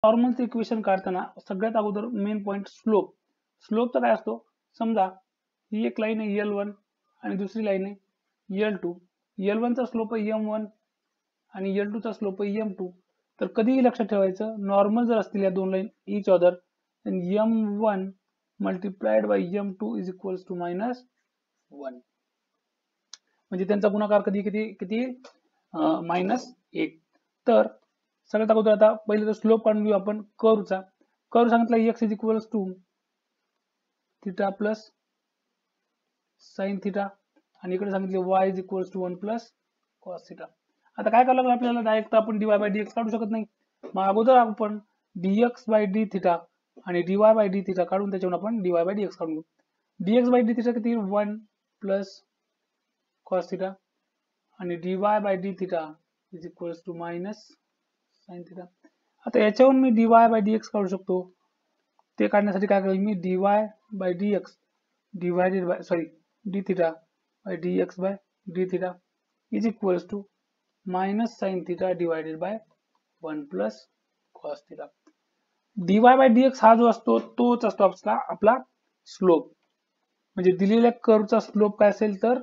नॉर्मलचं equation काढताना सगळ्यात अगोदर मेन पॉईंट स्लोप. स्लोपचा काय असतो, समजा ही एक लाईन आहे L1 आणि दुसरी लाईन आहे L2. L1 चा स्लोप आहे M1 आणि L2 चा स्लोप आहे M2. तर कधीही लक्षात ठेवायचं, नॉर्मल जर असतील या दोन line each other, M1 multiplied by M2 is equals to -1. म्हणजे त्यांचा गुणाकार कधी किती किती -1. तर सगळ्यात अगोदर आता पहिले तर स्लोप काढून घेऊ आपण कर्वचा. कर्व सांगितला x is equals to theta plus sine theta आणि इकडे सांगितले y is equals to 1 plus cos theta. आता काय करावं लागेल आपल्याला, डायरेक्ट आपण dy बाय dx काढू शकत नाही. मग अगोदर आपण dx बाय d थिटा आणि dy बाय d थिटा काढून त्याच्यावर आपण dy बाय dx काढून घेऊ. dx बाय d थिटा किती, 1 प्लस कॉस थिटा आणि dy by d theta is equals to minus sine theta. आता याच्यावरून मी dy बाय dx काढू शकतो. ते काढण्यासाठी काय करेल मी, dy by dx divided by d theta by dx by d theta is equals to minus sine theta divided by 1 plus cos theta. dy by dx हा जो असतो तोच असतो आपला स्लोप. म्हणजे दिलेल्या कर्वचा स्लोप काय असेल तर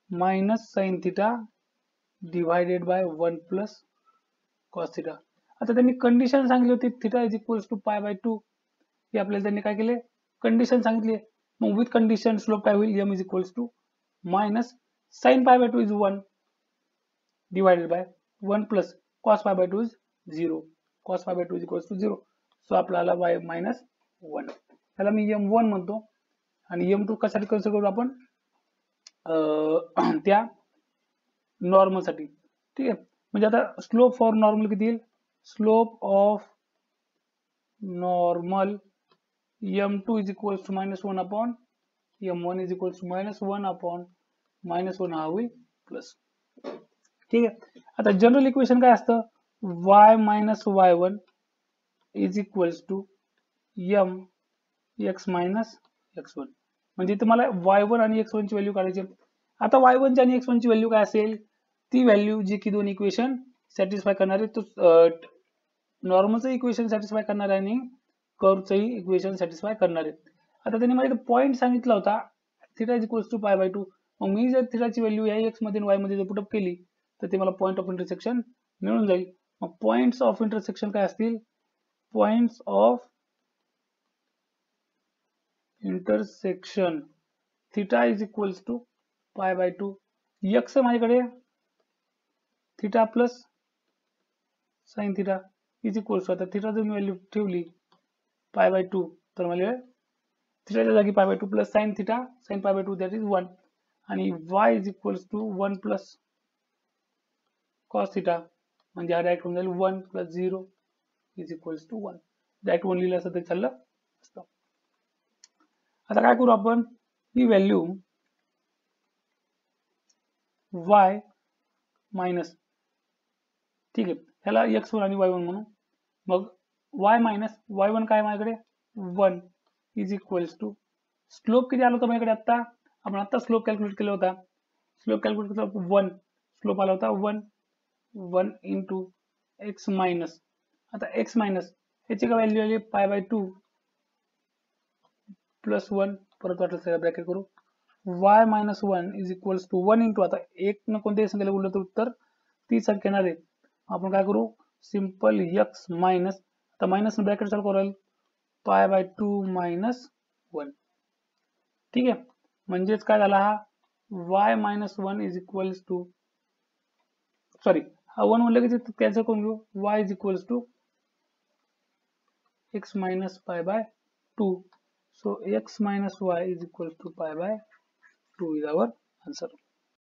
minus sine theta divided by 1 plus cos theta. आता त्यांनी कंडिशन सांगितली होती theta is equals to pi by 2. हे आपल्याला त्यांनी काय केले, कंडिशन सांगितली. मग विथ कंडिशन स्लोप काय होईल, m is equals to minus sine pi by 2 is 1 divided by 1 plus cos pi by 2 is 0. Cos pi by 2 is equals to 0. So आपल्याला y मायनस 1. त्याला मी m1 म्हणतो आणि m2 कशासाठी consider करू आपण, त्या नॉर्मल साठी. ठीक आहे. म्हणजे आता स्लोप फॉर नॉर्मल किती येईल, slope of normal m2 is equals to -1 upon m1 is equals to -1 upon -1 हा होईल प्लस. ठीक आहे. आता जनरल इक्वेशन काय असतं, y minus y1 is equals to m x minus x1. म्हणजे तुम्हाला y1 आणि x1 ची व्हॅल्यू काढायची. आता y1 ची आणि x1 ची व्हॅल्यू काय असेल, ती व्हॅल्यू जी की दोन इक्वेशन सॅटिस्फाय करणारे, तो नॉर्मलचं इक्वेशन सॅटिस्फाय करणार आहे आणि कर्वचंही इक्वेशन सॅटिस्फाय करणार आहे. आता त्यांनी मला पॉईंट सांगितला होता theta is equals to pi by 2. मग मी जर थिटाची व्हॅल्यू या x मध्ये आणि y मध्ये जर पुटअप केली तर ते मला पॉईंट ऑफ इंटरसेक्शन मिळून जाईल. मग पॉइंट्स ऑफ इंटरसेक्शन काय असतील, points of intersection theta is equals to pi by 2. x माझ्याकडे theta plus sine theta is equals to, आता थिटा जर मी व्हॅल्यू ठेवली पाय बाय 2 तर मला थिटाच्या जागी pi by 2 plus sine theta sine pi by 2 that is 1 आणि y is equals to 1 plus cos theta म्हणजे हा डायरेक्ट होऊन जाईल 1 plus 0 is equals to 1. Direct 1 लिहिलं असं ते चाललं असतं. आता काय करू आपण, ही व्हॅल्यू y मायनस, ठीक आहे, ह्याला x1 आणि y1 म्हणू. मग y मायनस y1 काय माझ्याकडे 1 इज इक्वल्स टू, स्लोप किती आला होता माझ्याकडे आता, आपण आता स्लोप कॅल्क्युलेट केला होता. स्लोप कॅल्क्युलेट केला 1, स्लोप आला होता 1 इंटू x मायनस. आता x मायनस याची काय व्हॅल्यू आली पाय बाय 2 प्लस 1, परत वाटलं सगळं ब्रॅकेट करू, y minus 1 is equals to 1 into, आता एक न कोणत्याही संख्येला बोललं तर उत्तर ती संख्या येणार आहे. आपण काय करू, सिंपल x मायनस, आता मायनस ब्रॅकेट चालू करेल पाय बाय 2 मायनस 1. ठीक आहे. म्हणजेच काय झाला हा y minus 1 is equals to, sorry हा 1 म्हणलं की ते कॅन्सल करून घेऊ, y is equals to x minus pi by 2. So x minus y is equal to pi by 2 is our answer.